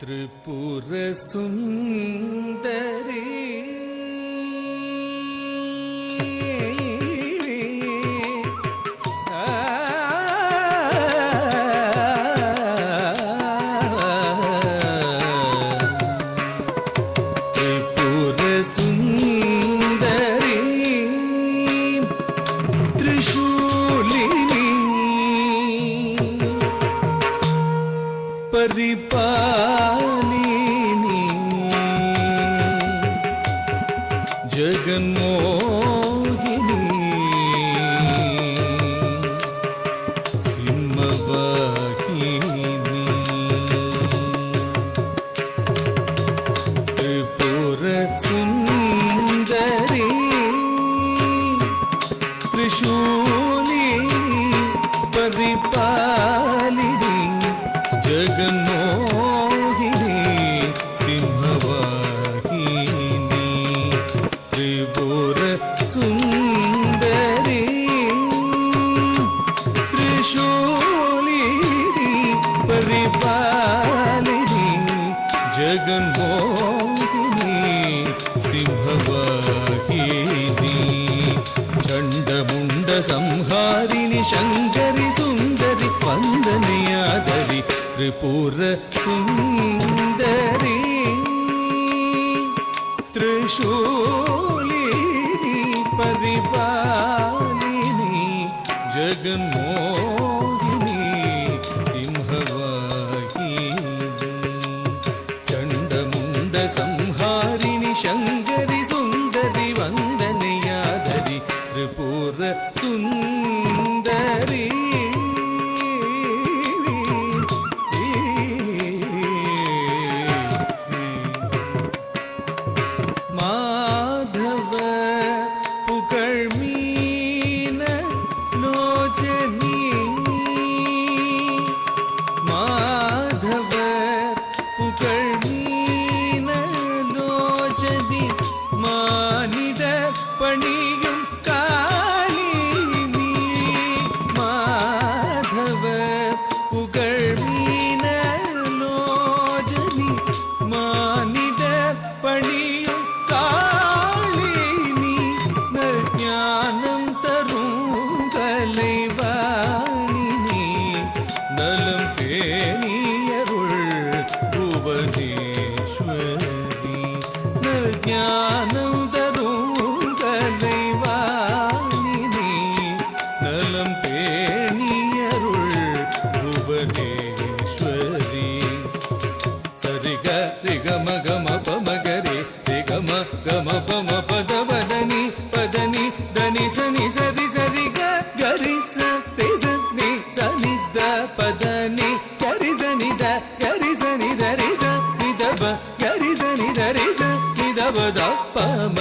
त्रिपुर सुंदरी त्रिपुर सुंदरी त्रिशूलिनी परिपालिनी जगन्मोहिनी सिंहवाहिनी त्रिपुर सुंदरी त्रिशूलिनी परिपालिनी जगन्मोहिनी सिंहवाहिनी त्रिपुर सुंदरी त्रिशूलिनी परिपालिनी जगन्मोहिनी सिंहवाहिनी चंडमुंड संहारिणी शंकरी सुंदरी वंदनीयादरी त्रिपुर सुंदरी त्रिशूलिनी परिपालिनी जगन्मोहिनी सिंहवाहिनी चंडमुंड संहारिणी शंकरी सुंदरी वंदनीयादरी त्रिपुर सुंदरी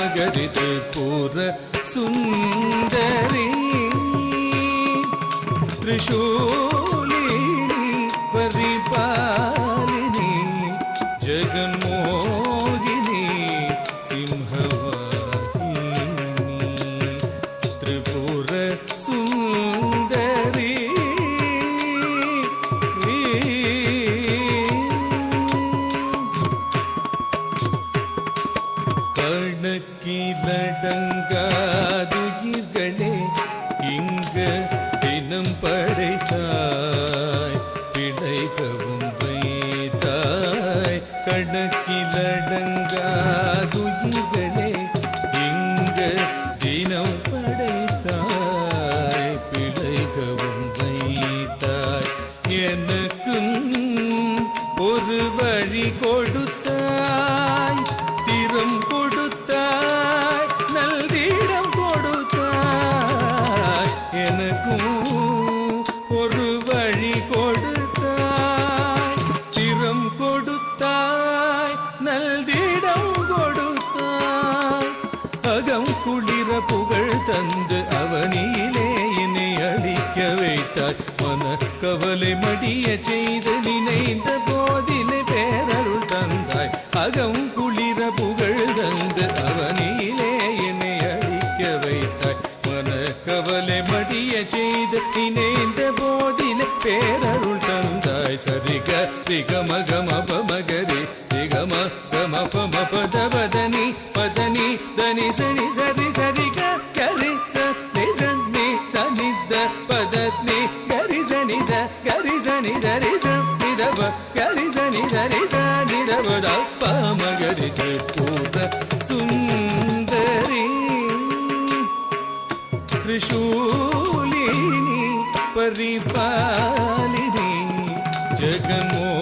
त्रिपुर सुंदरी त्रिशूलिनी परिपालिनी जगन्मोहिनी सिंहवाहिनी त्रिपुर सुंदरी லடங்காதுயிர்களே இங்க தினம் படைத்தாய் பிழைக்கவும் வைத்தாய் கணக்கிலடங்காதுயிர்களே இங்க தினம் படைத்தாய் பிழைக்கவும் வைத்தாய் எனக்கும் ஒரு வழி கொடுத்தாய் திறம் கொடுத்தாய் நல்திடம் கொடுத்தாய் எனக்கும் ஒரு வழி கொடுத்தாய் திறம் கொடுத்தாய் நல்திடம் கொடுத்தாய் அகம் குளிர புகழ் தந்து அவனிலே என்னை அழிக்க வைத்தாய் மன கவலை மடிய செய்து நினைந்த போதிலே பேரருள் தந்தாய் அகம் குளிர புகழ் தந்து அவனிலே என்னை அழிக்க வைத்தாய் மன கவலை மடிய செய்து நினைந்த போதிலே பேரருள் தந்தாய் சரிக ரிக மக மப மகரி గరిదని గరిదని రవదప్ప మగరి త్రిపుర సుందరి త్రిశూలిని పరిపాలిని జగమో